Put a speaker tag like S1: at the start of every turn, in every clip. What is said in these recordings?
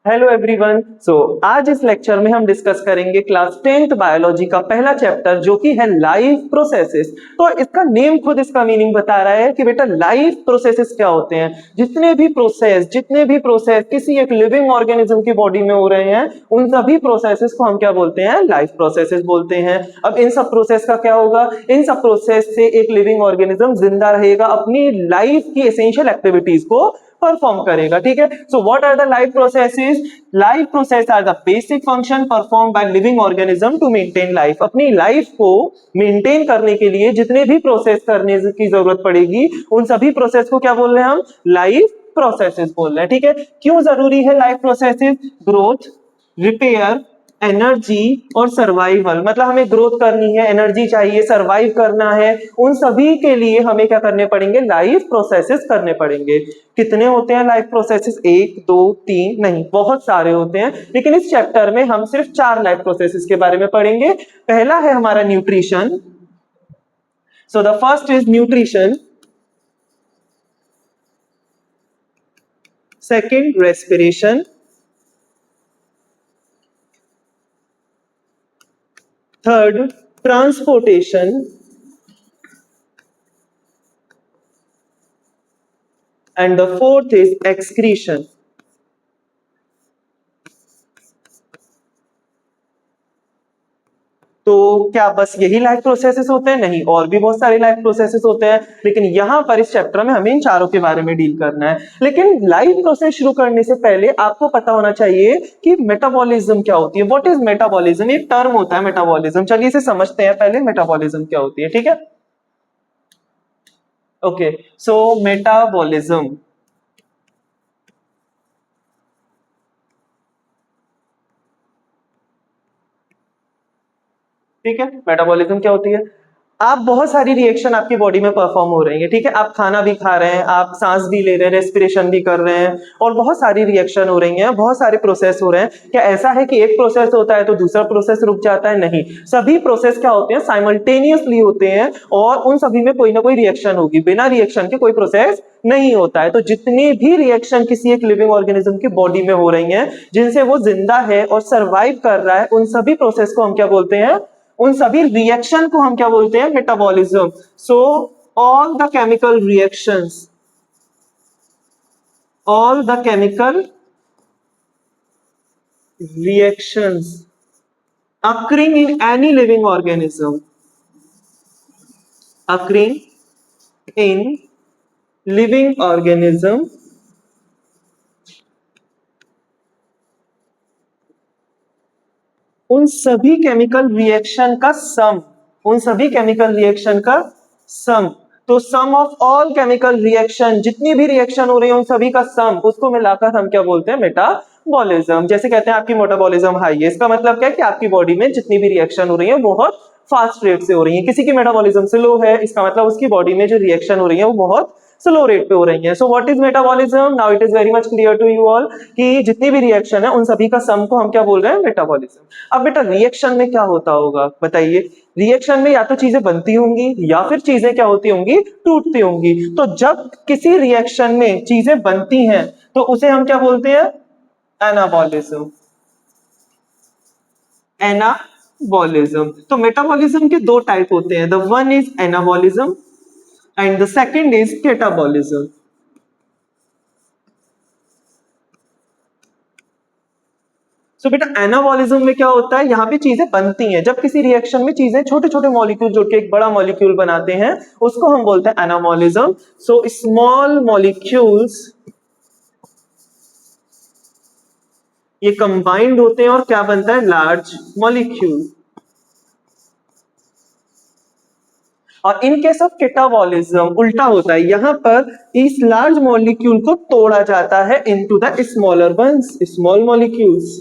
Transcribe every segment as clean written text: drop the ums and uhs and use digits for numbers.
S1: Hello everyone. आज इस lecture में हम डिस्कस करेंगे क्लास 10th बायोलॉजी का पहला चैप्टर जो कि है लाइफ प्रोसेसेस। तो इसका नेम खुद इसका मीनिंग बता रहा है कि बेटा लाइफ प्रोसेसेस क्या होते हैं। जितने भी प्रोसेस किसी एक लिविंग ऑर्गेनिज्म की बॉडी में हो रहे हैं उन सभी प्रोसेसेस को हम क्या बोलते हैं, लाइफ प्रोसेसेस बोलते हैं। अब इन सब प्रोसेस का क्या होगा, इन सब प्रोसेस से एक लिविंग ऑर्गेनिज्म जिंदा रहेगा, अपनी लाइफ की एसेंशियल एक्टिविटीज को परफॉर्म करेगा। ठीक है। So what are the life processes? Life process are the basic function perform by living organism to maintain life. अपनी लाइफ को मेंटेन करने के लिए जितने भी प्रोसेस करने की जरूरत पड़ेगी उन सभी प्रोसेस को क्या बोल रहे हैं हम, लाइफ प्रोसेसेस बोल रहे हैं। ठीक है। क्यों जरूरी है life processes? Growth, repair, energy और सर्वाइवल। मतलब हमें ग्रोथ करनी है, एनर्जी चाहिए, सर्वाइव करना है, उन सभी के लिए हमें क्या करने पड़ेंगे, लाइफ प्रोसेसेस करने पड़ेंगे। कितने होते हैं लाइफ प्रोसेसेस? 1 2 3 नहीं, बहुत सारे होते हैं, लेकिन इस चैप्टर में हम सिर्फ 4 लाइफ प्रोसेसेस के बारे में पढ़ेंगे। पहला है हमारा nutrition. So the first is nutrition, second respiration, third transportation, and the fourth is excretion. तो क्या बस यही लाइफ प्रोसेसेस होते हैं? नहीं, और भी बहुत सारे लाइफ प्रोसेसेस होते हैं, लेकिन यहां पर इस चैप्टर में हमें इन चारों के बारे में डील करना है। लेकिन लाइफ प्रोसेस शुरू करने से पहले आपको पता होना चाहिए कि मेटाबॉलिज्म क्या होती है। What is metabolism? एक टर्म होता है मेटाबॉलिज्म। चलिए इसे समझते हैं पहले, मेटाबॉलिज्म क्या होती है। ठीक है। ओके, सो मेटाबॉलिज्म, ठीक है। मेटाबॉलिज्म क्या होती है? आप बहुत सारी रिएक्शन आपकी बॉडी में परफॉर्म हो रही है। ठीक है। आप खाना भी खा रहे हैं, आप सांस भी ले रहे हैं, रेस्पिरेशन भी कर रहे हैं, और बहुत सारी रिएक्शन हो रही हैं, बहुत सारे प्रोसेस हो रहे हैं। क्या ऐसा है कि एक प्रोसेस होता है तो दूसरा प्रोसेस रुक जाता है? नहीं, सभी प्रोसेस क्या होते हैं, साइमल्टेनियसली होते हैं, और उन सभी में कोई ना कोई रिएक्शन होगी। बिना रिएक्शन के कोई प्रोसेस नहीं होता है। तो जितनी भी रिएक्शन किसी एक लिविंग ऑर्गेनिज्म की बॉडी में हो रही हैं जिनसे वो जिंदा है और सर्वाइव कर रहा है, उन सभी प्रोसेस को हम क्या बोलते हैं, उन सभी रिएक्शन को हम क्या बोलते हैं, metabolism. So all the chemical reactions, all the chemical reactions occurring in any living organism, occurring in living organism उन सभी केमिकल रिएक्शन का सम, उन सभी केमिकल रिएक्शन का सम। तो सम ऑफ ऑल केमिकल रिएक्शन, जितनी भी रिएक्शन हो रही है उन सभी का सम, उसको मिलाकर हम क्या बोलते हैं, मेटाबॉलिज्म। जैसे कहते हैं आपकी मेटाबॉलिज्म हाई है, इसका मतलब क्या है कि आपकी बॉडी में जितनी भी रिएक्शन हो रही है बहुत फास्ट रेट से हो रही है। किसी की मेटाबॉलिज्म स्लो है, इसका मतलब उसकी बॉडी में जो रिएक्शन हो रही है वो बहुत स्लो रेट पे हो रही है। So what is metabolism? Now it is very much clear to you all कि जितनी भी रिएक्शन है उन सभी का सम को हम क्या बोल रहे हैं, मेटाबॉलिज्म। अब बेटा रिएक्शन में क्या होता होगा बताइए। रिएक्शन में या तो चीजें बनती होंगी या फिर चीजें क्या होती होंगी, टूटती होंगी। तो जब किसी रिएक्शन में चीजें बनती हैं तो उसे हम क्या बोलते हैं, एनाबॉलिज्म। एनाबॉलिज्म। तो मेटाबॉलिज्म के दो टाइप होते हैं, the one is anabolism and the second is catabolism. So बेटा एनाबॉलिज्म में क्या होता है, यहाँ पे चीजें बनती हैं। जब किसी रिएक्शन में चीजें छोटे छोटे मॉलिक्यूल जोड़ के एक बड़ा मॉलिक्यूल बनाते हैं उसको हम बोलते हैं एनाबॉलिज्म। सो स्मॉल मॉलिक्यूल्स ये कंबाइंड होते हैं और क्या बनता है, लार्ज मॉलिक्यूल। और इन केस ऑफ कैटाबॉलिज्म उल्टा होता है, यहां पर इस लार्ज मॉलिक्यूल को तोड़ा जाता है into the smaller once, small molecules.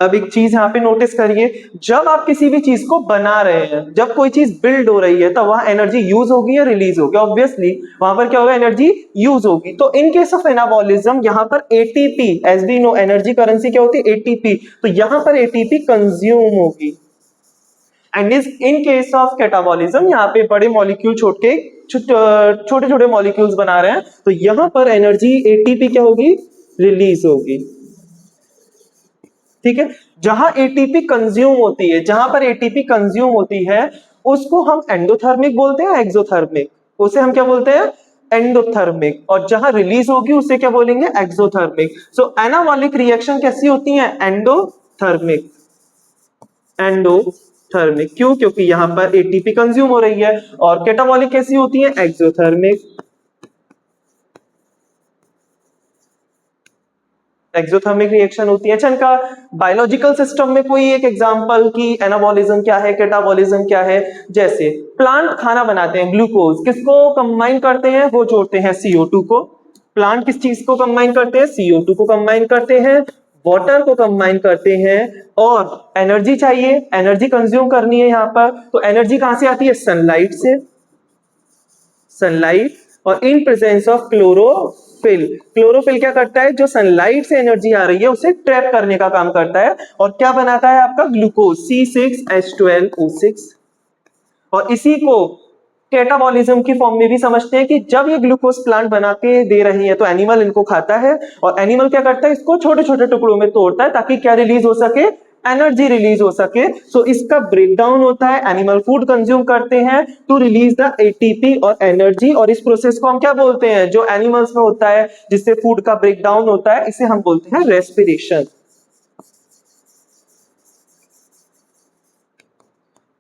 S1: अब एक चीज यहां पे नोटिस करिए, जब आप किसी भी चीज को बना रहे हैं, जब कोई चीज बिल्ड हो रही है तो वहां एनर्जी यूज होगी या रिलीज होगी, ऑब्वियसली वहां पर क्या होगा, एनर्जी यूज होगी। तो इन केस ऑफ एनाबॉलिज्म यहां पर ATP, as we know energy currency क्या होती है, एटीपी, तो यहां पर एटीपी कंज्यूम होगी। And in case of catabolism यहाँ पे बड़े मॉलिक्यूल छोड़ के छोटे छोटे मॉलिक्यूल्स बना रहे हैं, तो यहां पर एनर्जी एटीपी क्या होगी, रिलीज होगी। ठीक है, जहां एटीपी कंज्यूम होती है, जहां पर एटीपी कंज्यूम होती है उसको हम एंडोथर्मिक बोलते हैं, एक्सोथर्मिक, उसे हम क्या बोलते हैं, एंडोथर्मिक। और जहां रिलीज होगी उसे क्या बोलेंगे, एक्सोथर्मिक। सो एनाबॉलिक रिएक्शन कैसी होती है, एंडोथर्मिक। एंडोथर्मिक क्यों, क्योंकि यहां पर एटीपी कंज्यूम हो रही है। और कैटाबॉलिक कैसी होती है, एक्सोथर्मिक। एक्सोथर्मिक रिएक्शन होती है। अच्छा, इनका बायोलॉजिकल सिस्टम में कोई एक एग्जांपल की एनाबॉलिज्म क्या है, कैटाबॉलिज्म क्या है। जैसे प्लांट खाना बनाते हैं, ग्लूकोज किसको कंबाइन करते हैं, वो जोड़ते हैं CO2 को। प्लांट किस चीज को कंबाइन करते हैं, CO2 को कंबाइन करते हैं, वाटर को कंबाइन करते हैं। और एनर्जी चाहिए, एनर्जी कंज्यूम करनी है यहाँ पर, तो एनर्जी कहां से आती है, सनलाइट से। सनलाइट और in presence of chlorophyll. Chlorophyll क्या करता है, जो सनलाइट से एनर्जी आ रही है उसे ट्रैप करने का काम करता है और क्या बनाता है आपका, ग्लूकोज C6H12O6। और इसी को कैटाबॉलिज्म की फॉर्म में भी समझते हैं कि जब ये ग्लूकोज प्लांट बना के दे रही है तो एनिमल इनको खाता है, और एनिमल क्या करता है, इसको छोटे छोटे टुकड़ों में तोड़ता है ताकि क्या रिलीज हो सके, एनर्जी रिलीज हो सके। सो इसका ब्रेकडाउन होता है, एनिमल फूड कंज्यूम करते हैं टू रिलीज द एटीपी और एनर्जी। और इस प्रोसेस को हम क्या बोलते हैं, जो एनिमल्स में होता है जिससे फूड का ब्रेकडाउन होता है, इसे हम बोलते हैं respiration.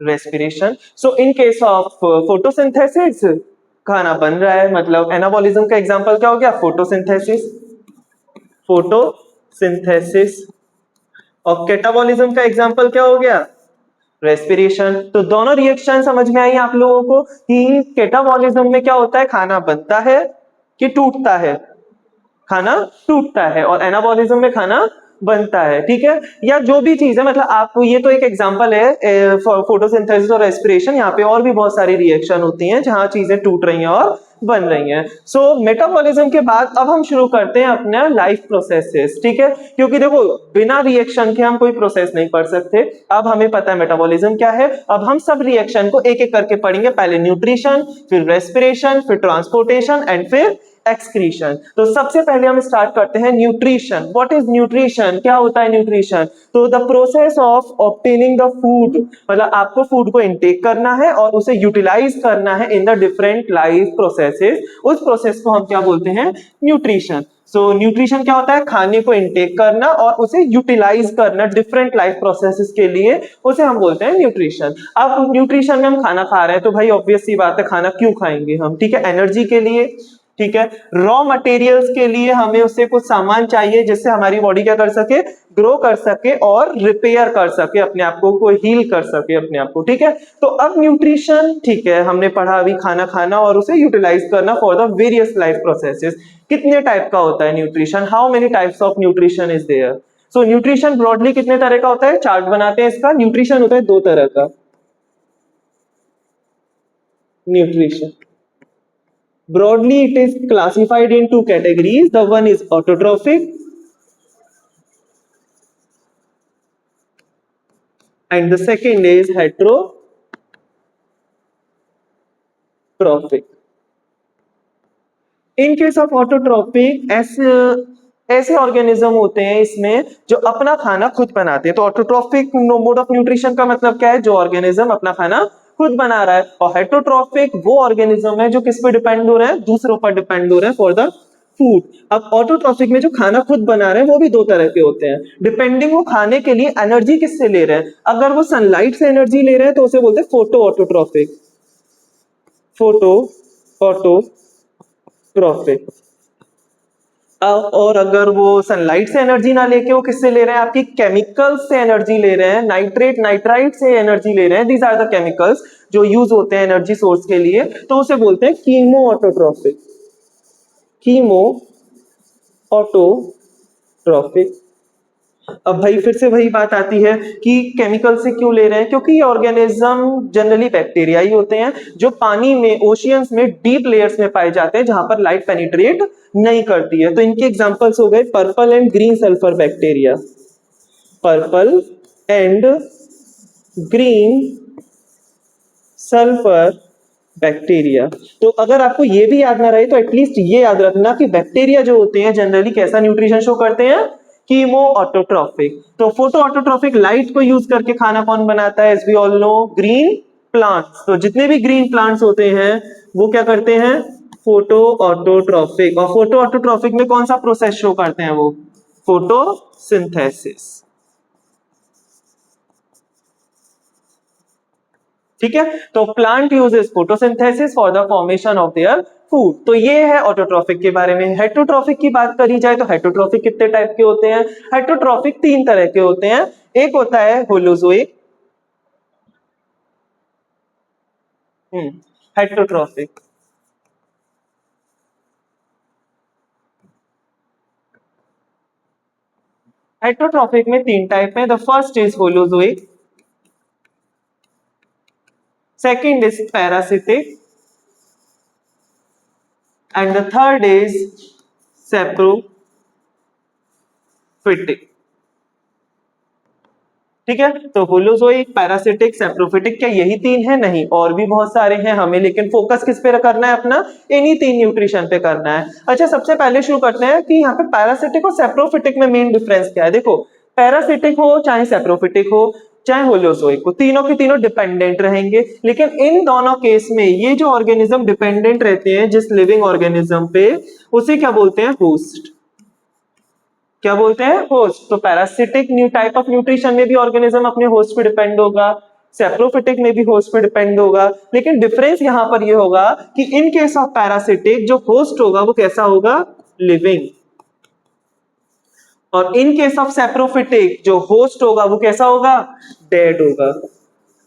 S1: Respiration. So in case of photosynthesis, खाना बन रहा है, मतलब एनाबॉलिज्म का एग्जांपल क्या हो गया, फोटोसिंथेसिस। फोटोसिंथेसिस। और कैटाबॉलिज्म का एग्जांपल क्या हो गया, रेस्पिरेशन। तो दोनों रिएक्शन समझ में आई आप लोगों को कि कैटाबॉलिज्म में क्या होता है, खाना बनता है कि टूटता है, खाना टूटता है, और एनाबॉलिज्म में खाना बनता है। ठीक है, या जो भी चीज है, मतलब आपको ये तो एक एग्जांपल है फोटोसिंथेसिस और रेस्पिरेशन, यहाँ पे और भी बहुत सारी रिएक्शन होती हैं जहां चीजें टूट रही हैं और बन रही हैं। सो मेटाबॉलिज्म के बाद अब हम शुरू करते हैं अपना लाइफ प्रोसेसेस। ठीक है, क्योंकि देखो बिना रिएक्शन के हम कोई प्रोसेस नहीं पढ़ सकते। अब हमें पता है मेटाबॉलिज्म क्या है, अब हम सब रिएक्शन को एक एक करके पढ़ेंगे, पहले न्यूट्रिशन, फिर रेस्पिरेशन, फिर ट्रांसपोर्टेशन एंड फिर एक्सक्रीशन। तो सबसे पहले हम स्टार्ट करते हैं न्यूट्रिशन। व्हाट इज न्यूट्रिशन, क्या होता है न्यूट्रिशन, तो the process of obtaining the food, मतलब आपको फूड को इनटेक करना है और उसे यूटिलाइज करना है in the different life processes, उस प्रोसेस को हम क्या बोलते हैं, न्यूट्रिशन। सो न्यूट्रिशन क्या होता है, खाने को इनटेक करना और उसे यूटिलाइज करना डिफरेंट लाइफ प्रोसेसेस के लिए, उसे हम बोलते हैं न्यूट्रिशन। अब न्यूट्रिशन में हम खाना खा रहे हैं तो भाई ऑब्वियस सी बात है, खाना क्यों खाएंगे हम, ठीक है, एनर्जी के लिए। ठीक है, रॉ मटेरियल्स के लिए हमें उससे कुछ सामान चाहिए जिससे हमारी बॉडी क्या कर सके, ग्रो कर सके और रिपेयर कर सके अपने आप को हील कर सके अपने आप को। ठीक है, तो अब न्यूट्रिशन, ठीक है, हमने पढ़ा अभी खाना खाना और उसे यूटिलाइज करना for the various life processes. कितने टाइप का होता है nutrition, how many types of nutrition is there. So nutrition broadly कितने तरह का होता है, चार्ट बनाते हैं इसका। न्यूट्रिशन होता है दो तरह का, nutrition broadly it is classified in two categories. The one is autotrophic and the second is heterotrophic. In case of autotrophic, ऐसे ऑर्गेनिज्म होते हैं इसमें जो अपना खाना खुद बनाते हैं। तो ऑटोट्रॉफिक मोड ऑफ न्यूट्रिशन का मतलब क्या है, जो ऑर्गेनिज्म अपना खाना खुद बना रहा है। और हेटरोट्रॉफिक वो ऑर्गेनिज्म है जो किस पे डिपेंड हो रहे हैं, दूसरों पर डिपेंड हो रहे हैं फॉर द फूड। अब ऑटोट्रॉफिक में जो खाना खुद बना रहे हैं वो भी दो तरह के होते हैं, डिपेंडिंग वो खाने के लिए एनर्जी किससे ले रहे हैं। अगर वो सनलाइट से एनर्जी ले रहे हैं तो उसे बोलते हैं फोटो ऑटोट्रॉफिक, फोटो ऑटोट्रॉफिक। और अगर वो सनलाइट से एनर्जी ना लेके वो किससे ले रहे हैं, आपकी केमिकल्स से एनर्जी ले रहे हैं, नाइट्रेट नाइट्राइट से एनर्जी ले रहे हैं, दीज आर द केमिकल्स जो यूज होते हैं एनर्जी सोर्स के लिए, तो उसे बोलते हैं कीमो ऑटोट्रॉफिक, कीमो ऑटोट्रॉफिक। अब भाई फिर से वही बात आती है कि केमिकल से क्यों ले रहे हैं, क्योंकि ये ऑर्गेनिज्म जनरली बैक्टीरिया ही होते हैं जो पानी में, ओशियंस में डीप लेयर्स में पाए जाते हैं जहां पर लाइट पेनिट्रेट नहीं करती है। तो इनके एग्जांपल्स हो गए purple and green sulphur bacteria, purple and green sulphur bacteria. तो अगर आपको ये भी याद ना रहे तो एटलीस्ट ये याद रखना कि बैक्टीरिया जो होते हैं जनरली कैसा न्यूट्रिशन शो करते हैं, कीमो ऑटोट्रॉफिक। तो फोटो ऑटोट्रॉफिक लाइट को यूज करके खाना कौन बनाता है, as we all know, green plants. तो जितने भी ग्रीन प्लांट्स होते हैं वो क्या करते हैं, फोटो ऑटोट्रॉफिक। और फोटो ऑटोट्रॉफिक में कौन सा प्रोसेस शो करते हैं वो, फोटोसिंथेसिस। ठीक है, तो plant uses photosynthesis for the formation of their food. तो ये है ऑटोट्रॉफिक के बारे में। हेटरोट्रॉफिक की बात करी जाए तो हेटरोट्रॉफिक कितने टाइप के होते हैं, हेटरोट्रॉफिक 3 तरह के होते हैं। एक होता है होलोजोइक, हेटरोट्रॉफिक। हेटरोट्रॉफिक में 3 टाइप है। The first is holozoic, second is parasitic, and the third is saprophytic। ठीक है, तो होलोजोइक, पैरासिटिक, सैप्रोफिटिक, क्या यही 3 है? नहीं, और भी बहुत सारे हैं। हमें लेकिन फोकस किस पे करना है अपना, इन्हीं 3 न्यूट्रिशन पे करना है। अच्छा, सबसे पहले शुरू करते हैं कि यहाँ पे पैरासिटिक और सैप्रोफिटिक में मेन डिफरेंस क्या है। देखो, पैरासिटिक हो चाहे सैप्रोफिटिक हो चाहे होलोजोइक हो, तीनों के तीनों डिपेंडेंट रहेंगे। लेकिन इन दोनों केस में ये जो ऑर्गेनिज्म डिपेंडेंट रहते हैं जिस लिविंग ऑर्गेनिज्म पे, उसे क्या बोलते हैं, होस्ट। क्या बोलते हैं, होस्ट। तो parasitic new type of nutrition में भी ऑर्गेनिज्म अपने होस्ट पे डिपेंड होगा, सैप्रोफिटिक में भी होस्ट पे डिपेंड होगा। लेकिन डिफरेंस यहां पर ये होगा कि इन केस ऑफ पैरासिटिक जो होस्ट होगा वो कैसा होगा, लिविंग। और इन केस ऑफ सैप्रोफिटिक जो होस्ट होगा वो कैसा होगा, डेड होगा।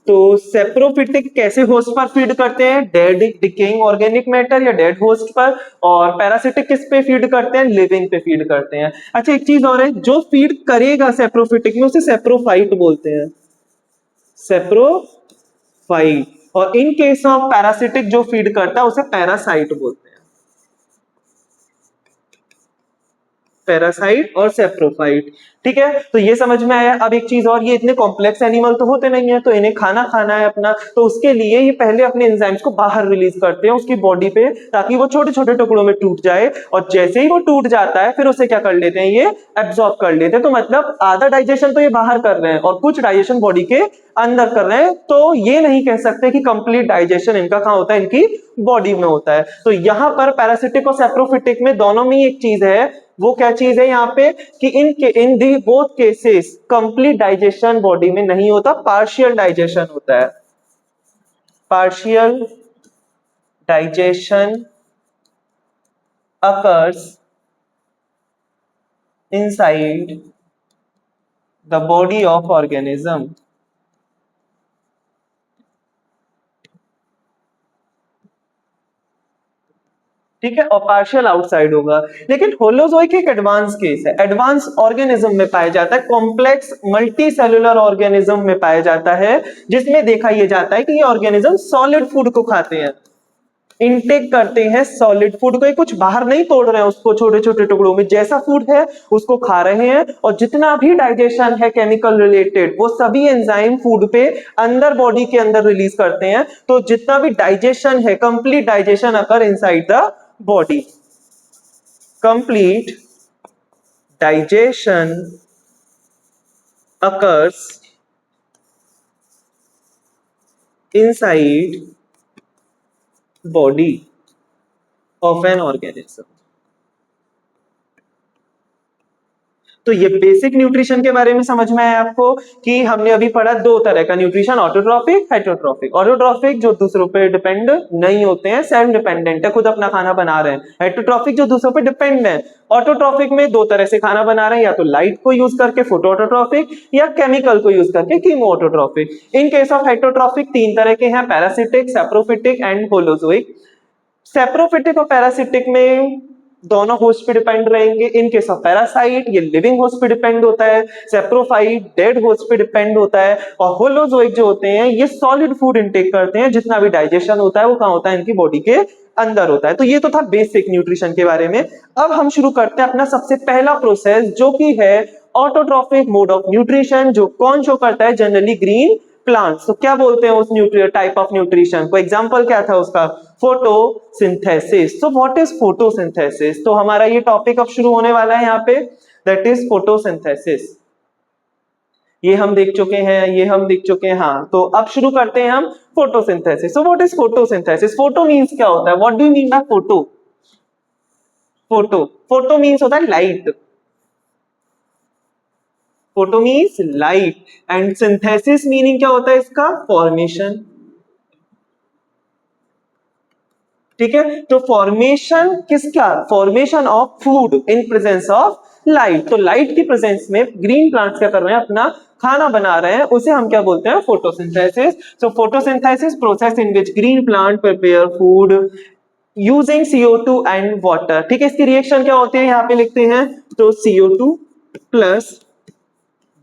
S1: तो सेप्रोफिटिक कैसे होस्ट पर फीड करते हैं, डेड डिकेइंग ऑर्गेनिक मैटर या डेड होस्ट पर। और पैरासिटिक किस पे फीड करते हैं, लिविंग पे फीड करते हैं। अच्छा, एक चीज और है, जो फीड करेगा सेप्रोफिटिक में उसे सेप्रोफाइट बोलते हैं, सेप्रोफाइट। और इन केस ऑफ पैरासिटिक जो फीड करता है उसे पैरासाइट बोलते हैं, पैरासाइट और सेप्रोफाइट। ठीक है, तो ये समझ में आया। अब एक चीज और, ये इतने कॉम्प्लेक्स एनिमल तो होते नहीं है, तो इन्हें खाना खाना है अपना, तो उसके लिए ये पहले अपने एंजाइम्स को बाहर रिलीज करते हैं उसकी बॉडी पे, ताकि वो छोटे छोटे टुकड़ों में टूट जाए। और जैसे ही वो टूट जाता है फिर उसे क्या कर लेते हैं, ये एब्जॉर्ब कर लेते हैं। तो मतलब आधा डाइजेशन तो ये बाहर कर रहे हैं और कुछ डाइजेशन बॉडी के अंदर कर रहे हैं। तो ये नहीं कह सकते कि कंप्लीट डाइजेशन इनका कहां होता है, इनकी बॉडी में होता है। तो यहां पर पैरासिटिक और सेप्रोफिटिक में दोनों में एक चीज है, वो क्या चीज है यहाँ पे, कि in the both cases complete digestion body में नहीं होता, पार्शियल डाइजेशन होता है। Partial digestion occurs inside the body of organism। ठीक है, और पार्शियल आउटसाइड होगा। लेकिन होलोजोइक एक एडवांस केस है, एडवांस ऑर्गेनिज्म में पाया जाता है, कॉम्प्लेक्स मल्टी सेलुलर ऑर्गेनिज्म में पाया जाता है, जिसमें देखा यह जाता है कि ये ऑर्गेनिज्म सॉलिड फूड को खाते हैं, इनटेक करते हैं सॉलिड फूड को। ये कुछ बाहर नहीं तोड़ रहे हैं उसको छोटे छोटे टुकड़ों में, जैसा फूड है उसको खा रहे हैं। और जितना भी डाइजेशन है केमिकल रिलेटेड वो सभी एंजाइम फूड पे अंदर बॉडी के अंदर रिलीज करते हैं। तो जितना भी डाइजेशन है, complete digestion occur inside the body। complete digestion occurs inside body of an organism। तो ये बेसिक न्यूट्रिशन के बारे में समझ में आया आपको कि हमने अभी पढ़ा 2 तरह का न्यूट्रिशन, ऑटोट्रॉफिक, हेटरोट्रॉफिक। ऑटोट्रॉफिक जो दूसरों पे डिपेंड नहीं होते हैं, सेल्फ डिपेंडेंट है, खुद अपना खाना बना रहे हैं। हेटरोट्रॉफिक जो दूसरों पे डिपेंड है। ऑटोट्रॉफिक में 2 तरह से खाना बना रहे हैं, या तो लाइट को यूज करके फोटो ऑटोट्रॉफिक, या केमिकल को यूज करके chemo autotrophic. In case of heterotrophic 3 तरह के हैं, parasitic, saprophytic and holozoic. Saprophytic और पैरासिटिक में दोनों होस्ट पे डिपेंड रहेंगे। इन केस ऑफ पैरासाइट ये लिविंग होस्ट पे डिपेंड होता है, सैप्रोफाइट डेड होस्ट पे डिपेंड होता है। और होलोजोइक जो होते हैं ये सॉलिड फूड इनटेक करते हैं, जितना भी डाइजेशन होता है वो कहां होता है, इनकी बॉडी के अंदर होता है। तो ये तो था बेसिक न्यूट्रिशन के बारे में। अब हम शुरू करते हैं अपना सबसे पहला प्रोसेस, जो कि है ऑटोट्रॉफिक मोड ऑफ न्यूट्रिशन, जो कौन शो करता है, जनरली ग्रीन प्लांट्स। तो क्या बोलते हैं उस टाइप ऑफ न्यूट्रिशन को? एग्जांपल क्या था उसका? फोटोसिंथेसिस। तो व्हाट इज फोटोसिंथेसिस? तो हमारा ये टॉपिक अब शुरू होने वाला है यहाँ पे, दैट इज फोटोसिंथेसिस। ये हम देख चुके हैं, ये हम देख चुके हैं। हाँ, तो अब शुरू करते हैं हम photosynthesis. So what is photosynthesis? Photo means क्या होता है? What do you mean by photo? Photo means होता है light. Photo means light and synthesis meaning क्या होता है इसका? फॉर्मेशन। ठीक है, तो फॉर्मेशन किसका? Formation of food in presence of light. तो लाइट की प्रेजेंस में ग्रीन प्लांट्स क्या कर रहे हैं? अपना खाना बना रहे हैं, उसे हम क्या बोलते हैं? Photosynthesis. So photosynthesis process in which green plant prepare food using CO2 and water. ठीक है, इसकी रिएक्शन क्या होती है यहाँ पे लिखते हैं। तो CO2 प्लस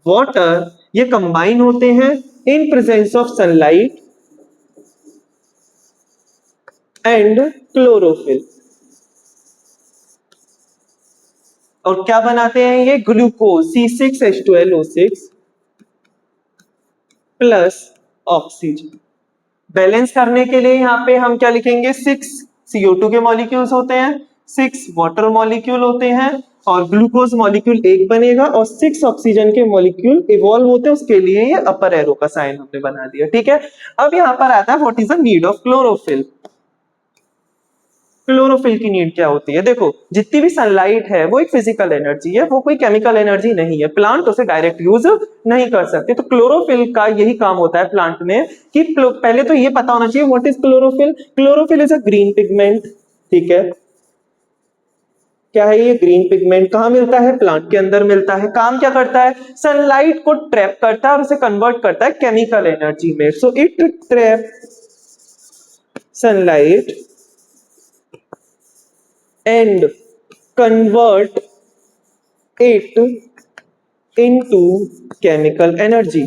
S1: वाटर ये कंबाइन होते हैं in presence of sunlight and chlorophyll, और क्या बनाते हैं ये? Glucose C6H12O6 plus oxygen. Balance करने के लिए यहाँ पे हम क्या लिखेंगे? 6 CO2 के मॉलिक्यूल्स होते हैं, 6 वाटर मॉलिक्यूल होते हैं, और ग्लूकोज मॉलिक्यूल एक बनेगा, और 6 ऑक्सीजन के मॉलिक्यूल इवॉल्व होते हैं। उसके लिए ये अपर एरो का साइन हमने बना दिया। ठीक है, अब यहाँ पर आता है what is the need of chlorophyll. Chlorophyll की नीड क्या होती है? देखो, जितनी भी सनलाइट है वो एक फिजिकल एनर्जी है, वो कोई केमिकल एनर्जी नहीं है। प्लांट उसे डायरेक्ट यूज नहीं कर सकते। तो क्लोरोफिल का यही काम होता है प्लांट में कि पहले तो ये पता होना चाहिए what is chlorophyll. Chlorophyll is a green pigment. ठीक है, क्या है ये? Green pigment. कहां मिलता है? प्लांट के अंदर मिलता है। काम क्या करता है? सनलाइट को ट्रैप करता है और उसे कन्वर्ट करता है केमिकल एनर्जी में। So it trap sunlight and convert it into chemical energy।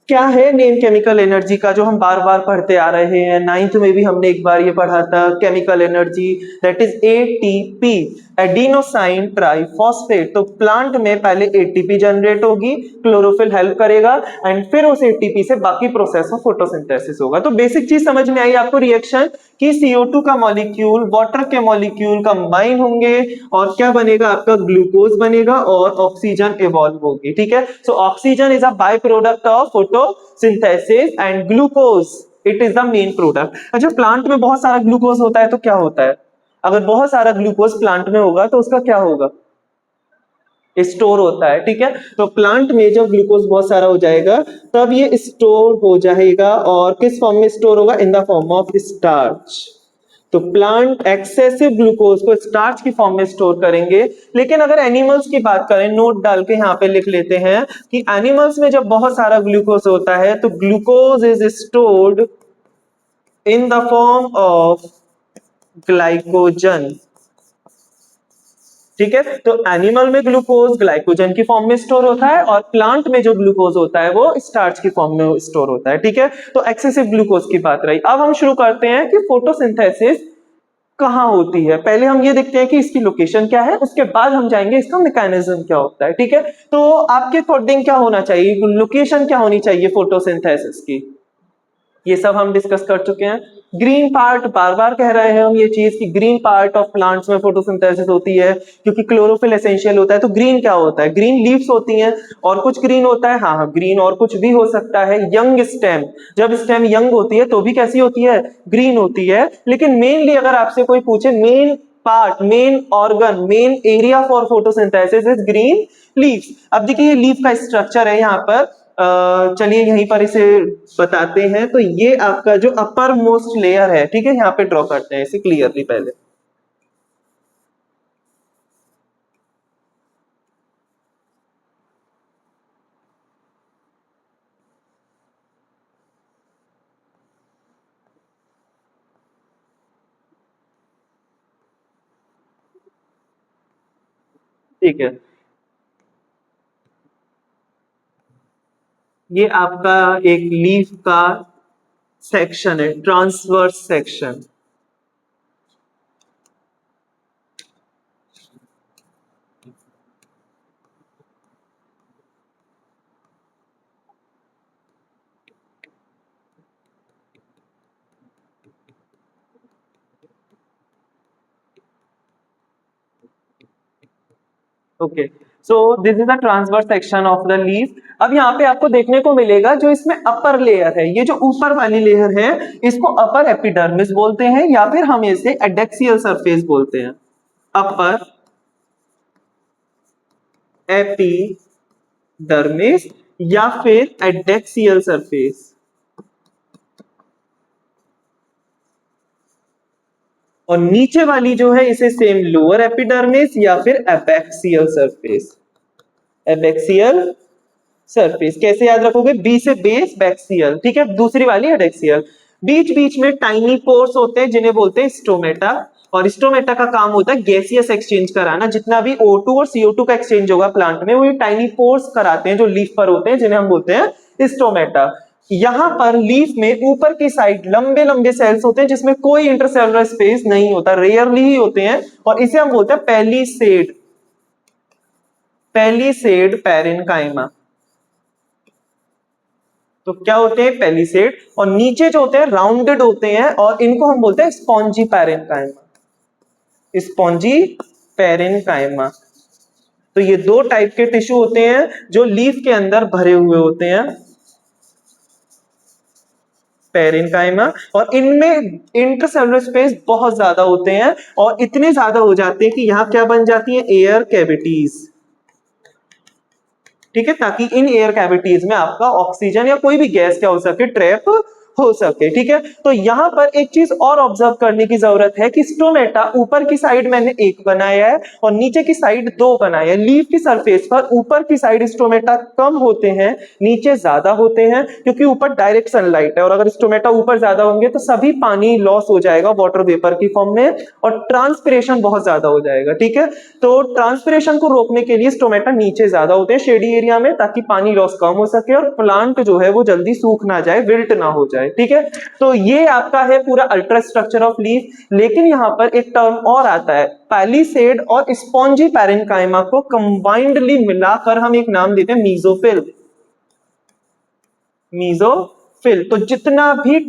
S1: क्या है नेम केमिकल एनर्जी का, जो हम बार बार पढ़ते आ रहे हैं? 9th में भी हमने एक बार ये पढ़ा था, chemical energy that is ATP, adenosine triphosphate. तो प्लांट में पहले ATP जनरेट होगी, क्लोरोफिल हेल्प करेगा, एंड फिर उस ATP से बाकी प्रोसेस में फोटोसिंथेसिस होगा। तो बेसिक चीज समझ में आई आपको? रिएक्शन कि CO2 का मॉलिक्यूल वाटर के मॉलिक्यूल कंबाइन होंगे और क्या बनेगा? आपका ग्लूकोज बनेगा और ऑक्सीजन इवॉल्व होगी। ठीक है, so oxygen is a by product of photosynthesis and glucose it is the main product. अच्छा, प्लांट में बहुत सारा ग्लूकोज होता है तो क्या होता है? अगर बहुत सारा ग्लूकोज प्लांट में होगा तो उसका क्या होगा? स्टोर होता है। ठीक है, तो प्लांट में जब ग्लूकोज बहुत सारा हो जाएगा तब ये स्टोर हो जाएगा, और किस फॉर्म में स्टोर होगा? In the form of starch. तो प्लांट एक्सेसिव ग्लूकोज को स्टार्च की फॉर्म में स्टोर करेंगे। लेकिन अगर एनिमल्स की बात करें, नोट डाल के यहाँ पे लिख लेते हैं कि एनिमल्स में जब बहुत सारा ग्लूकोज होता है तो glucose is stored in the form of glycogen. ठीक है, तो एनिमल में ग्लूकोज ग्लाइकोजन की फॉर्म में स्टोर होता है, और प्लांट में जो ग्लूकोज होता है वो स्टार्च की फॉर्म में स्टोर होता है। ठीक है, तो एक्सेसिव ग्लूकोज की बात रही। अब हम शुरू करते हैं कि फोटोसिंथेसिस कहां होती है। पहले हम ये देखते हैं कि इसकी लोकेशन क्या है, उसके बाद हम जाएंगे इसका मैकेनिज्म क्या होता है। ठीक है, तो आपके अकॉर्डिंग क्या होना चाहिए? लोकेशन क्या होनी चाहिए फोटोसिंथेसिस की? ये सब हम डिस्कस कर चुके हैं। ग्रीन पार्ट, बार बार कह रहे हैं हम ये चीज कि ग्रीन पार्ट ऑफ प्लांट्स में फोटोसिंथेसिस होती है, क्योंकि क्लोरोफिल एसेंशियल होता है। तो ग्रीन क्या होता है? ग्रीन लीव्स होती हैं, और कुछ ग्रीन होता है। हाँ हाँ, ग्रीन और कुछ भी हो सकता है। यंग स्टेम, जब स्टेम यंग होती है तो भी कैसी होती है? ग्रीन होती है। लेकिन मेनली अगर आपसे कोई पूछे, main part, main organ, main area for photosynthesis is green leaves. अब देखिए ये लीफ का स्ट्रक्चर है यहाँ पर, चलिए यहीं पर इसे बताते हैं। तो ये आपका जो अपर मोस्ट लेयर है, ठीक है, यहाँ पे ड्रॉ करते हैं इसे क्लियरली पहले। ठीक है, ये आपका एक लीफ का सेक्शन है, transverse section. Okay, so this is the transverse section of the leaf. अब यहाँ पे आपको देखने को मिलेगा जो इसमें अपर लेयर है, ये जो ऊपर वाली लेयर है इसको अपर एपिडर्मिस बोलते हैं या फिर हम इसे एडेक्सियल सरफेस बोलते हैं। अपर एपिडर्मिस या फिर एडेक्सियल सरफेस। और नीचे वाली जो है इसे सेम लोअर एपिडर्मिस या फिर एबैक्सियल सरफेस। एबैक्सियल सरफेस कैसे याद रखोगे? बी से बेस, बैक्सियल, ठीक है। दूसरी वाली एडेक्सियल। बीच बीच में टाइनी पोर्स होते हैं जिन्हें बोलते हैं स्टोमेटा, और स्टोमेटा का काम होता है गैसियस एक्सचेंज कराना। जितना भी O2 और CO2 का एक्सचेंज होगा प्लांट में, वो ये टाइनी पोर्स कराते हैं जो लीफ पर होते हैं, जिन्हें हम बोलते हैं स्टोमेटा। यहां पर लीफ में ऊपर की साइड लंबे लंबे सेल्स होते हैं जिसमें कोई इंटरसेलुलर स्पेस नहीं होता, रेयरली ही होते हैं, और इसे हम बोलते हैं पैलिसेड, पैलिसेड पैरेन्काइमा। तो क्या होते हैं? पैलिसेड। और नीचे जो होते हैं राउंडेड होते हैं और इनको हम बोलते हैं स्पॉन्जी पैरेन्काइमा, स्पॉन्जी पैरेन्काइमा। तो ये दो टाइप के टिश्यू होते हैं जो लीफ के अंदर भरे हुए होते हैं, पैरेन्काइमा। और इनमें इंटरसेलुलर स्पेस बहुत ज्यादा होते हैं, और इतने ज्यादा हो जाते हैं कि यहां क्या बन जाती है? एयर कैविटीज, ठीक है, ताकि इन एयर कैविटीज में आपका ऑक्सीजन या कोई भी गैस क्या हो सके? ट्रैप हो सके, ठीक है। तो यहां पर एक चीज और ऑब्जर्व करने की जरूरत है कि स्टोमेटा ऊपर की साइड मैंने एक बनाया है और नीचे की साइड दो बनाया है। लीफ की सरफेस पर ऊपर की साइड स्टोमेटा कम होते हैं, नीचे ज्यादा होते हैं, क्योंकि ऊपर डायरेक्ट सनलाइट है, और अगर स्टोमेटा ऊपर ज्यादा होंगे तो सभी पानी लॉस हो जाएगा वाटर वेपर की फॉर्म में, और ट्रांसपिरेशन बहुत ज्यादा हो जाएगा, ठीक है। तो ट्रांसपिरेशन को रोकने के लिए स्टोमेटा नीचे ज्यादा होते हैं शेडी एरिया में, ताकि पानी लॉस कम हो सके और प्लांट जो है वो जल्दी सूख ना जाए, विल्ट ना हो जाए, ठीक है। तो ये आपका है पूरा अल्ट्रा स्ट्रक्चर ऑफ लीफ। लेकिन यहां पर एक टर्म और आता है, पैलिसेड और स्पॉन्जी पैरेन्काइमा को कंबाइंडली मिलाकर हम एक नाम देते हैं मीजोफिल, मीजोफिल। तो जितना भी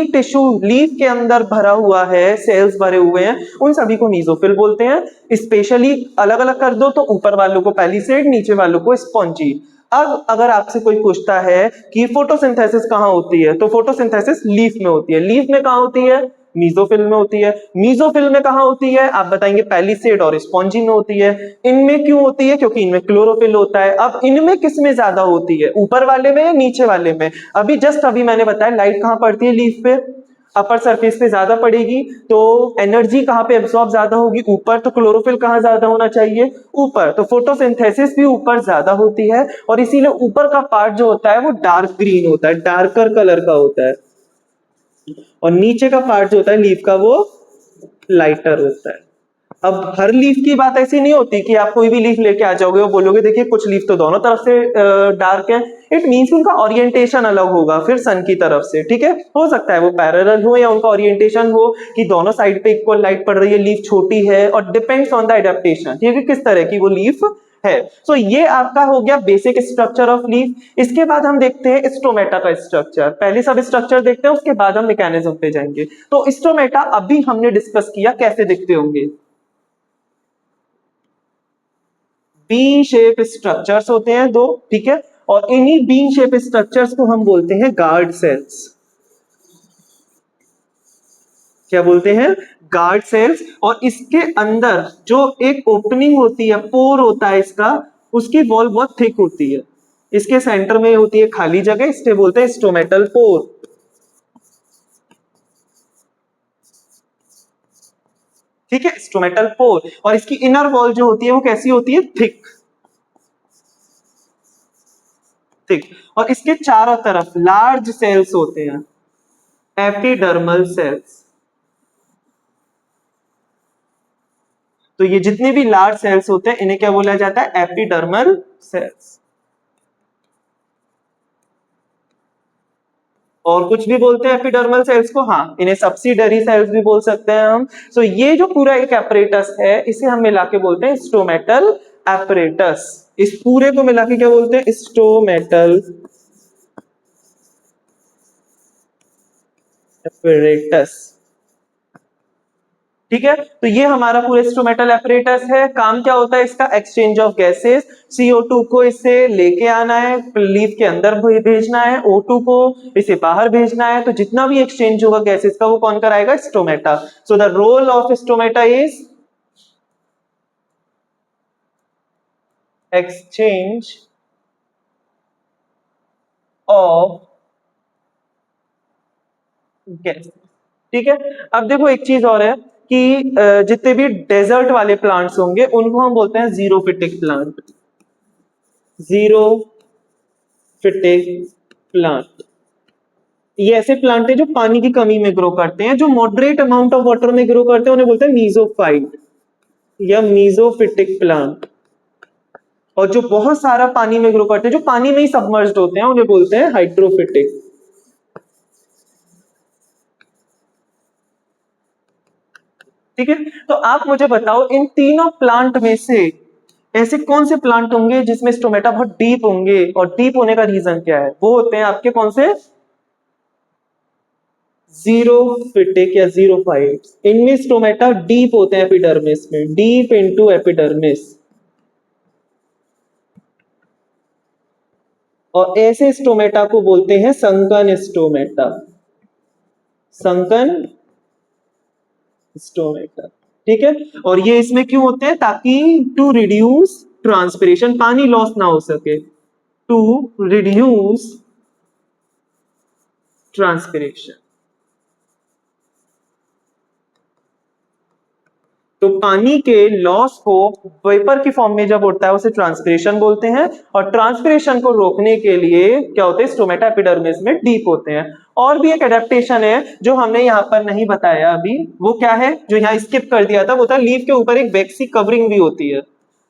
S1: टिश्यू लीफ के अंदर भरा हुआ है, सेल्स भरे हुए हैं, उन सभी को मीजोफिल बोलते हैं। स्पेशली अलग अलग कर दो तो ऊपर वालों को पैलिसेड, नीचे वालों को स्पॉन्जी। अब अगर आपसे कोई पूछता है कि फोटोसिंथेसिस कहां होती है, तो फोटोसिंथेसिस लीफ में होती है। लीफ में कहां होती है? मीजोफिल में होती है। मीजोफिल में कहां होती है? आप बताएंगे पैलिसेड और स्पॉन्जी में होती है। इनमें क्यों होती है? क्योंकि इनमें क्लोरोफिल होता है। अब इनमें किस में ज्यादा होती है, ऊपर वाले में या नीचे वाले में? अभी मैंने बताया लाइट कहां पड़ती है लीफ पे? अपर सरफेस पे ज्यादा पड़ेगी, तो एनर्जी कहां पे एब्सॉर्ब ज्यादा होगी? ऊपर। तो क्लोरोफिल कहां ज्यादा होना चाहिए? ऊपर। तो फोटोसिंथेसिस भी ऊपर ज्यादा होती है, और इसीलिए ऊपर का पार्ट जो होता है वो डार्क ग्रीन होता है, डार्कर कलर का होता है, और नीचे का पार्ट जो होता है लीफ का वो लाइटर होता है। अब हर लीफ की बात ऐसी नहीं होती कि आप कोई भी लीफ लेके आ जाओगे और बोलोगे देखिए कुछ लीफ तो दोनों तरफ से डार्क है। इट मींस उनका ओरिएंटेशन अलग होगा फिर सन की तरफ से, ठीक है। हो सकता है वो पैरेलल हो या उनका ओरिएंटेशन हो कि दोनों साइड पे इक्वल लाइट पड़ रही है, लीफ छोटी है, और डिपेंड्स ऑन द एडेप्टेशन, ठीक है, किस तरह की वो लीफ है। सो ये आपका हो गया बेसिक स्ट्रक्चर ऑफ लीफ। इसके बाद हम देखते हैं स्टोमेटा का स्ट्रक्चर। पहले सब स्ट्रक्चर देखते हैं, उसके बाद हम मैकेनिज्म पे जाएंगे। तो स्टोमेटा अभी हमने डिस्कस किया कैसे दिखते होंगे। बीन शेप स्ट्रक्चर्स होते हैं दो, ठीक है, और इन्हीं बीन शेप स्ट्रक्चर्स को हम बोलते हैं गार्ड सेल्स। क्या बोलते हैं? Guard cells. और इसके अंदर जो एक ओपनिंग होती है, पोर होता है इसका, उसकी वॉल बहुत थिक होती है। इसके सेंटर में होती है खाली जगह, इससे बोलते हैं स्टोमेटल पोर, ठीक है, स्टोमेटल पोर। और इसकी इनर वॉल जो होती है वो कैसी होती है? Thick, thick. और इसके चारों तरफ लार्ज सेल्स होते हैं, एपिडर्मल सेल्स। तो ये जितने भी लार्ज सेल्स होते हैं इन्हें क्या बोला जाता है? Epidermal cells. और कुछ भी बोलते हैं एपिडर्मल सेल्स को, हाँ, इन्हें सब्सिडरी सेल्स भी बोल सकते हैं हम। सो ये जो पूरा एक एपरेटस है इसे हम मिला के बोलते हैं स्टोमेटल एपरेटस। इस पूरे को मिला के क्या बोलते हैं? स्टोमेटल एपरेटस, ठीक है, तो ये हमारा पूरे स्टोमेटल एपरेटस है। काम क्या होता है इसका? एक्सचेंज ऑफ गैसेस, CO2 को इससे लेके आना है, लीफ के अंदर भेजना है, O2 को इसे बाहर भेजना है। तो जितना भी एक्सचेंज होगा गैसेस का वो कौन कराएगा? Stomata. So the role of stomata is exchange of gas. ठीक है, अब देखो एक चीज और है कि जितने भी डेजर्ट वाले प्लांट्स होंगे उनको हम बोलते हैं जीरोफिटिक प्लांट। जीरोफिटिक प्लांट ये ऐसे प्लांट है जो पानी की कमी में ग्रो करते हैं। जो मॉडरेट अमाउंट ऑफ वाटर में ग्रो करते हैं उन्हें बोलते हैं मीजोफाइट या मीजोफिटिक प्लांट। और जो बहुत सारा पानी में ग्रो करते हैं, जो पानी में ही सबमर्ज्ड होते हैं, उन्हें बोलते हैं हाइड्रोफिटिक। ठीक है, तो आप मुझे बताओ इन तीनों प्लांट में से ऐसे कौन से प्लांट होंगे जिसमें स्टोमेटा बहुत डीप होंगे? और डीप होने का रीजन क्या है? वो होते हैं आपके कौन से? जीरोफिटिक या जीरोफाइट्स। इनमें स्टोमेटा डीप होते हैं एपिडर्मिस में, डीप इनटू एपिडर्मिस। और ऐसे स्टोमेटा को बोलते हैं संकन स्टोमेटा। Sunken stomata. ठीक है, और ये इसमें क्यों होते हैं? ताकि टू रिड्यूस ट्रांसपिरेशन, पानी लॉस ना हो सके, टू रिड्यूस ट्रांसपिरेशन। तो पानी के लॉस को वेपर की फॉर्म में जब उड़ता है उसे ट्रांसपिरेशन बोलते हैं। और ट्रांसपिरेशन को रोकने के लिए क्या होते हैं? स्टोमेटा एपिडर्मिस में डीप होते हैं। और भी एक एडेप्टेशन है जो हमने यहाँ पर नहीं बताया अभी। वो क्या है जो यहाँ स्किप कर दिया था? वो था लीफ के ऊपर एक वैक्सी कवरिंग भी होती है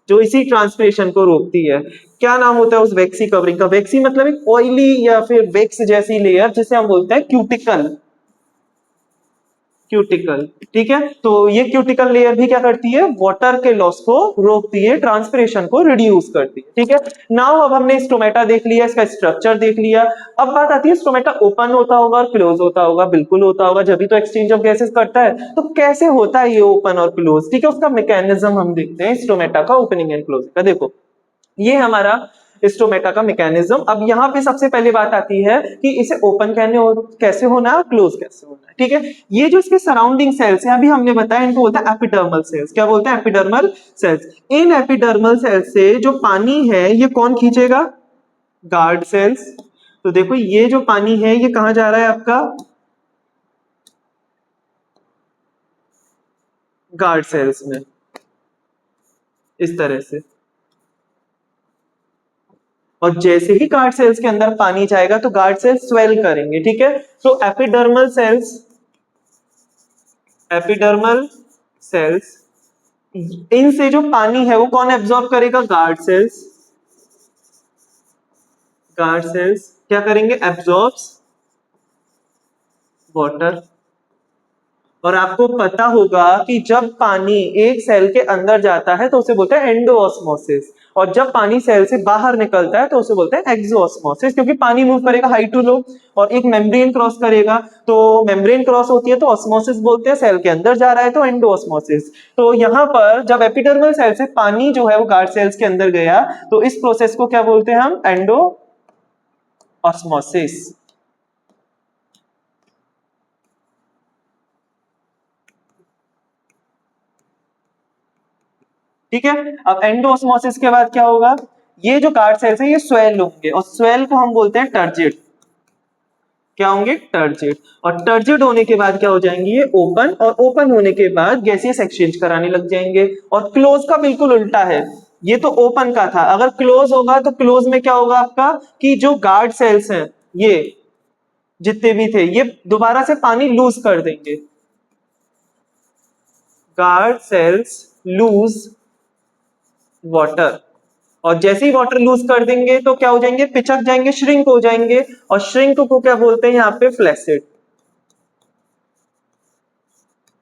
S1: जो इसी ट्रांसपिरेशन को रोकती है। क्या नाम होता है उस वैक्सी कवरिंग का? वैक्सी मतलब एक ऑयली या फिर वैक्स जैसी लेयर जिसे हम बोलते हैं क्यूटिकल। क्यूटिकल। ठीक है, तो ये क्यूटिकल लेयर भी क्या करती है? वाटर के लॉस को रोकती है, ट्रांसपिरेशन को रिड्यूस करती है। ठीक है, नाउ अब हमने स्टोमेटा देख लिया, इसका स्ट्रक्चर देख लिया। अब बात आती है स्टोमेटा ओपन होता होगा और क्लोज होता होगा। बिल्कुल होता होगा, जब भी तो एक्सचेंज ऑफ गैसेस करता है। तो कैसे होता है ये ओपन और क्लोज? ठीक है, उसका मैकेनिज्म हम देखते हैं स्टोमेटा का ओपनिंग एंड क्लोजिंग का। देखो ये हमारा स्टोमेटा का मैकेनिज्म। अब यहाँ पे सबसे पहले बात आती है कि इसे ओपन कैसे होना है और क्लोज कैसे होना है। ठीक है, ये जो इसके सराउंडिंग सेल्स हैं अभी हमने बताया, इनको बोलते हैं एपिडर्मल सेल्स। क्या बोलते हैं? Epidermal cells. इन एपिडर्मल सेल्स से जो पानी है ये कौन खींचेगा? Guard cells. तो देखो ये जो पानी है ये कहां जा रहा है? आपका गार्ड सेल्स में, इस तरह से। और जैसे ही गार्ड सेल्स के अंदर पानी जाएगा तो गार्ड सेल्स स्वेल करेंगे। ठीक है, तो एपिडर्मल सेल्स इनसे जो पानी है वो कौन एब्जॉर्ब करेगा? Guard cells. गार्ड सेल्स क्या करेंगे? Absorbs water. और आपको पता होगा कि जब पानी एक सेल के अंदर जाता है तो उसे बोलते हैं एंडोऑस्मोसिस, और जब पानी सेल से बाहर निकलता है तो उसे बोलते हैं एक्सोऑस्मोसिस। क्योंकि पानी मूव करेगा हाई टू लो और एक मेम्ब्रेन क्रॉस करेगा, तो मेम्ब्रेन क्रॉस होती है तो ऑस्मोसिस बोलते हैं। सेल के अंदर जा रहा है तो एंडोऑस्मोसिस। तो यहाँ पर जब एपिडर्मल सेल से पानी जो है वो गार्ड सेल्स के अंदर गया तो इस प्रोसेस को क्या बोलते हैं हम? एंडोऑस्मोसिस। ठीक है, अब एंडोऑस्मोसिस के बाद क्या होगा? ये जो गार्ड सेल्स है ये स्वेल होंगे और स्वेल को हम बोलते हैं टर्जिड। क्या होंगे? टर्जिड। और टर्जिड होने के बाद क्या हो जाएंगे? ये ओपन, और ओपन होने के बाद गैसियस एक्सचेंज कराने लग जाएंगे। और क्लोज का बिल्कुल उल्टा है, ये तो ओपन का था। अगर क्लोज होगा तो क्लोज में क्या होगा आपका कि जो गार्ड सेल्स हैं ये जितने भी थे ये दोबारा से पानी लूज कर देंगे। गार्ड सेल्स लूज वाटर, और जैसे ही वाटर लूज कर देंगे तो क्या हो जाएंगे? पिचक जाएंगे, श्रिंक हो जाएंगे। और श्रिंक को क्या बोलते हैं यहाँ पे? फ्लैसिड।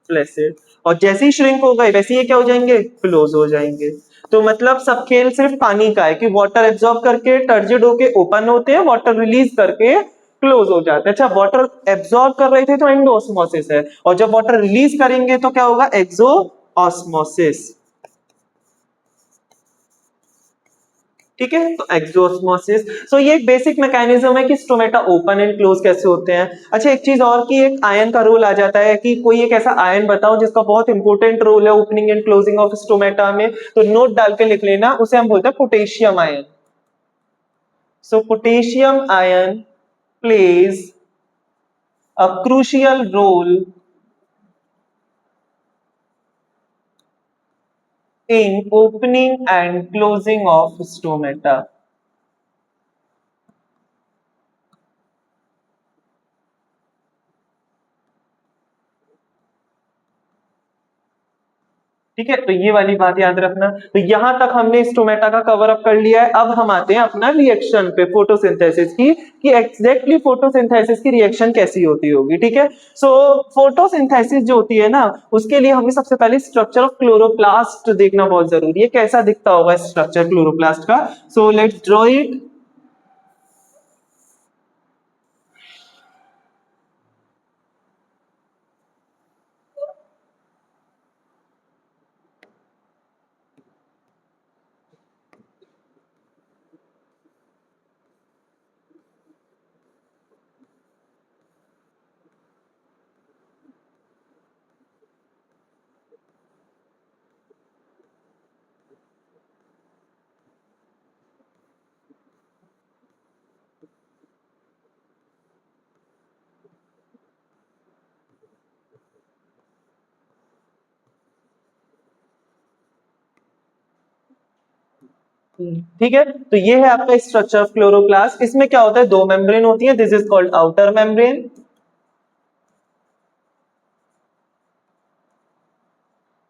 S1: फ्लैसिड। और जैसे ही श्रिंक हो गए वैसे ही क्या हो जाएंगे? क्लोज हो जाएंगे। तो मतलब सब खेल सिर्फ पानी का है कि वाटर एब्जॉर्ब करके टर्जिड होके ओपन होते हैं, वाटर रिलीज करके क्लोज हो जाते हैं। अच्छा, वाटर एब्जॉर्ब कर रहे थे तो एंडोऑस्मोसिस है, और जब वाटर रिलीज करेंगे तो क्या होगा, एक्सोऑस्मोसिस। ठीक है, तो एक्सोऑस्मोसिस। सो ये एक बेसिक मैकेनिज्म है कि स्टोमेटा ओपन एंड क्लोज कैसे होते हैं। अच्छा, एक चीज और कि एक आयन का रोल आ जाता है कि कोई एक ऐसा आयन बताओ जिसका बहुत इंपॉर्टेंट रोल है opening and closing of stomata में, तो नोट डाल के लिख लेना, उसे हम बोलते हैं potassium ion. So potassium ion plays a crucial role in opening and closing of stomata. ठीक है, तो ये वाली बात याद रखना। तो यहां तक हमने स्टोमेटा का कवर अप कर लिया है। अब हम आते हैं अपना रिएक्शन पे, फोटोसिंथेसिस की, कि एग्जैक्टली फोटोसिंथेसिस की रिएक्शन कैसी होती होगी। ठीक है, सो फोटोसिंथेसिस जो होती है ना, उसके लिए हमें सबसे पहले स्ट्रक्चर ऑफ क्लोरोप्लास्ट देखना बहुत जरूरी है। कैसा दिखता होगा स्ट्रक्चर क्लोरोप्लास्ट का? So let's draw it. ठीक है, तो ये है आपका स्ट्रक्चर ऑफ क्लोरोप्लास्ट। इसमें क्या होता है, दो मेम्ब्रेन होती है, this is called outer membrane,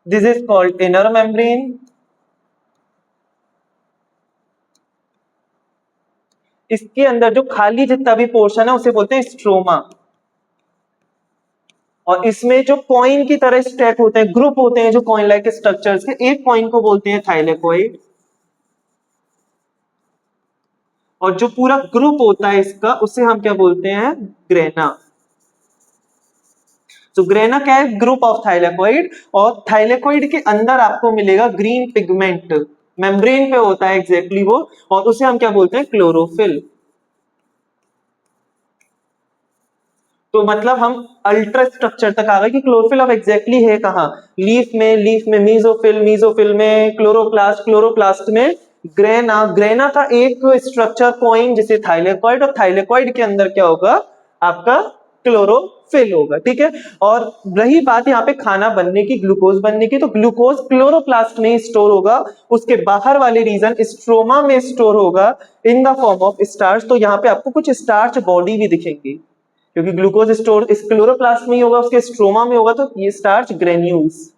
S1: this is called inner membrane. इसके अंदर जो खाली जितना भी पोर्शन है उसे बोलते हैं स्ट्रोमा। और इसमें जो कॉइन की तरह स्टेप होते हैं, ग्रुप होते हैं जो कॉइन लाइक स्ट्रक्चर्स के, एक कॉइन को बोलते हैं थाइलेकोइड, और जो पूरा ग्रुप होता है इसका उसे हम क्या बोलते हैं, ग्रेना। तो ग्रेना क्या है, ग्रुप ऑफ थाइलेकोइड। और थाइलेकोइड के अंदर आपको मिलेगा ग्रीन पिगमेंट, मेम्ब्रेन पे होता है एग्जैक्टली वो, और उसे हम क्या बोलते हैं, क्लोरोफिल। तो मतलब हम अल्ट्रा स्ट्रक्चर तक आ गए कि क्लोरोफिल अब एग्जैक्टली है कहाँ, लीफ में, लीफ में मीजोफिल, मीजोफिल में क्लोरोप्लास्ट, क्लोरोप्लास्ट में ग्रेना, ग्रेना का एक स्ट्रक्चर पॉइंट जिसे थाइलेकोइड, और थाइलेकोइड के अंदर क्या होगा, आपका क्लोरोफिल होगा। ठीक है, और रही बात यहाँ पे खाना बनने की, ग्लूकोज बनने की, तो ग्लूकोज क्लोरोप्लास्ट में स्टोर होगा, उसके बाहर वाले रीजन स्ट्रोमा में स्टोर होगा in the form of starch. तो यहाँ पे आपको कुछ स्टार्च बॉडी भी दिखेंगी, क्योंकि ग्लूकोज स्टोर इस क्लोरोप्लास्ट में ही होगा, उसके स्ट्रोमा में होगा, तो ये स्टार्च ग्रेन्यूल्स।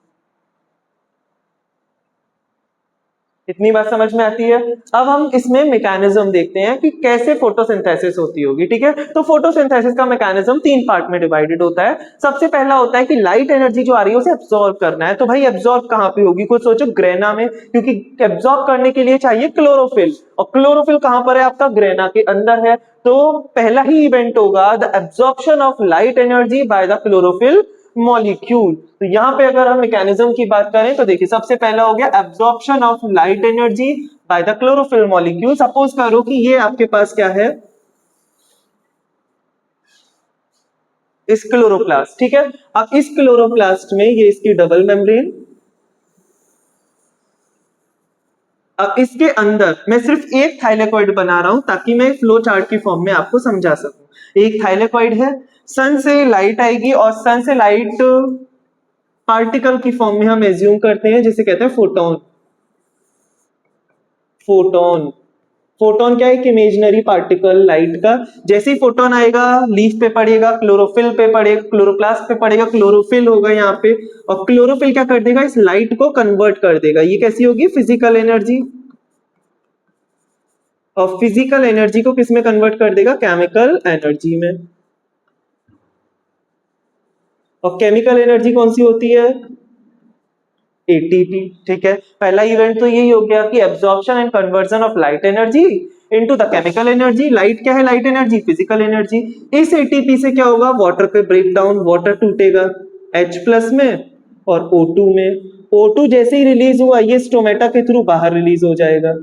S1: इतनी बात समझ में आती है। अब हम इसमें मैकेनिज्म देखते हैं कि कैसे फोटोसिंथेसिस होती होगी। ठीक है, तो फोटोसिंथेसिस का मैकेनिज्म तीन पार्ट में डिवाइडेड होता है। सबसे पहला होता है कि लाइट एनर्जी जो आ रही है उसे एब्सॉर्ब करना है। तो भाई एब्सॉर्ब कहां पे होगी, कुछ सोचो, ग्रेना में, क्योंकि एब्सॉर्ब करने के लिए चाहिए क्लोरोफिल, और क्लोरोफिल कहां पर है, आपका ग्रेना के अंदर है। तो पहला ही इवेंट होगा the absorption of light energy by the chlorophyll molecule. तो यहां पे अगर हम मैकेनिज्म की बात करें तो देखिए, सबसे पहला हो गया absorption of light energy by the chlorophyll molecule. Suppose करो कि ये आपके पास क्या है, इस क्लोरोप्लास्ट। ठीक है, अब इस क्लोरोप्लास्ट में ये इसकी डबल मेम्ब्रेन, अब इसके अंदर मैं सिर्फ एक थाइलेकोइड बना रहा हूं ताकि मैं फ्लो चार्ट की फॉर्म में आपको समझा सकूं। एक थाइलेकोइड है, सन से लाइट आएगी, और सन से लाइट पार्टिकल की फॉर्म में हम एज्यूम करते हैं, जिसे कहते हैं फोटोन। फोटोन, फोटोन क्या है, एक इमेजिनरी पार्टिकल लाइट का। जैसे ही फोटोन आएगा, लीफ पे पड़ेगा, क्लोरोफिल पे पड़ेगा, क्लोरोप्लास्ट पे पड़ेगा, क्लोरोफिल होगा यहाँ पे, और क्लोरोफिल क्या कर देगा, इस लाइट को कन्वर्ट कर देगा। ये कैसी होगी, फिजिकल एनर्जी। और फिजिकल एनर्जी को किस में कन्वर्ट कर देगा, केमिकल एनर्जी में। और केमिकल एनर्जी कौन सी होती है, एटीपी। ठीक है, पहला इवेंट तो यही हो गया कि absorption and conversion of light energy into the chemical energy. Light क्या है? Light energy, physical energy. इस एटीपी से क्या होगा? वाटर पे ब्रेक डाउन, वाटर टूटेगा H+ में और O2 में। O2 जैसे ही रिलीज हुआ ये स्टोमेटा के थ्रू बाहर रिलीज हो जाएगा।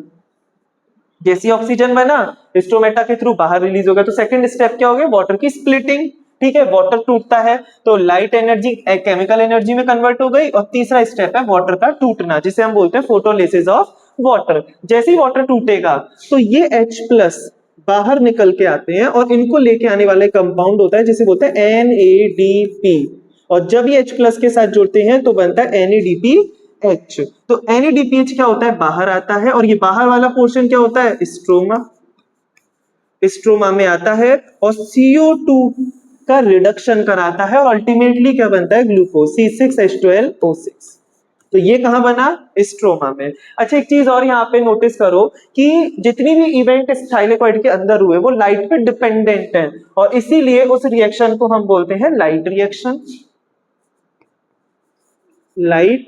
S1: जैसे ऑक्सीजन बना स्टोमेटा के थ्रू बाहर रिलीज होगा। तो सेकंड स्टेप क्या हो गया? वाटर की स्प्लिटिंग। ठीक है, वाटर टूटता है तो लाइट एनर्जी केमिकल एनर्जी में कन्वर्ट हो गई। और तीसरा स्टेप है वाटर का टूटना, जिसे हम बोलते हैं फोटोलिसिस ऑफ वाटर। जैसे ही वाटर टूटेगा तो ये H+ बाहर निकल के आते हैं और इनको लेके आने वाला कंपाउंड होता है जिसे बोलते हैं NADP। और जब ये H+ के साथ जुड़ते हैं तो बनता है NADPH। तो NADPH क्या होता है? बाहर आता है। और ये बाहर वाला पोर्शन क्या होता है? स्ट्रोमा। स्ट्रोमा में आता है और CO2 का रिडक्शन कराता है और अल्टीमेटली क्या बनता है? Glucose C6H12O6। तो ये कहां बना? स्ट्रोमा में। अच्छा, एक चीज और यहाँ पे नोटिस करो कि जितनी भी इवेंट इस थाइलेकॉइड के अंदर हुए वो लाइट पे डिपेंडेंट है और इसीलिए उस रिएक्शन को हम बोलते हैं लाइट रिएक्शन। Light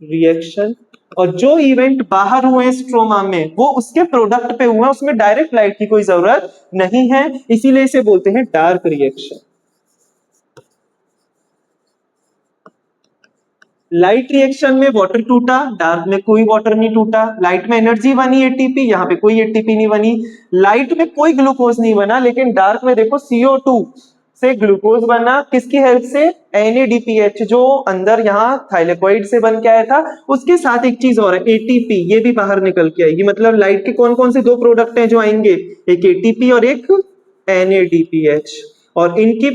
S1: reaction. और जो इवेंट बाहर हुए स्ट्रोमा में वो उसके प्रोडक्ट पे हुए, उसमें डायरेक्ट लाइट की कोई जरूरत नहीं है, इसीलिए इसे बोलते हैं डार्क रिएक्शन। लाइट रिएक्शन में वाटर टूटा, डार्क में कोई वाटर नहीं टूटा। लाइट में एनर्जी बनी एटीपी, यहाँ पे कोई एटीपी नहीं बनी। लाइट में कोई ग्लूकोज नहीं बना, लेकिन डार्क में देखो CO2 से ग्लूकोज बना। किसकी हेल्प से? NADPH जो अंदर यहाँ थाइलेकॉइड से बन के आया था। उसके साथ एक चीज और है, ATP, ये भी बाहर निकल के आएगी। मतलब लाइट के कौन कौन से दो प्रोडक्ट हैं जो आएंगे? एक ATP और एक NADPH। और इनकी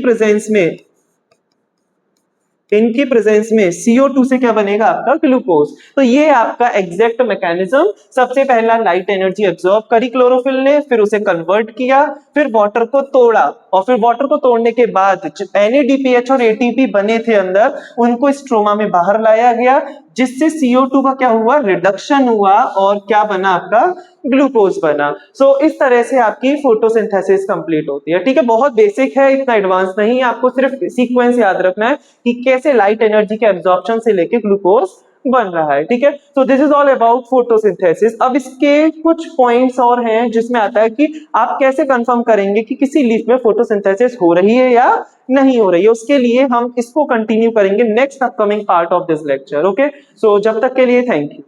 S1: प्रेजेंस में CO2 से क्या बनेगा? आपका ग्लूकोज। तो ये आपका एग्जैक्ट मैकेनिज्म। सबसे पहला लाइट एनर्जी एब्जॉर्ब करी क्लोरोफिल ने, फिर उसे कन्वर्ट किया, फिर वाटर को तोड़ा और फिर वाटर को तोड़ने के बाद NADPH और ATP बने थे अंदर, उनको स्ट्रोमा में बाहर लाया गया, जिससे CO2 का क्या हुआ? रिडक्शन हुआ और क्या बना? आपका ग्लूकोज बना। सो इस तरह से आपकी फोटोसिंथेसिस कंप्लीट होती है। ठीक है, बहुत बेसिक है, इतना एडवांस नहीं है। आपको सिर्फ सीक्वेंस याद रखना है कि कैसे लाइट एनर्जी के एब्जॉर्प्शन से लेके ग्लूकोज बन रहा है। ठीक है, so this is all about photosynthesis. अब इसके कुछ पॉइंट्स और हैं जिसमें आता है कि आप कैसे कंफर्म करेंगे कि किसी लीफ में फोटोसिंथेसिस हो रही है या नहीं हो रही है। उसके लिए हम इसको कंटिन्यू करेंगे next upcoming part of this lecture. Okay, so जब तक के लिए थैंक यू।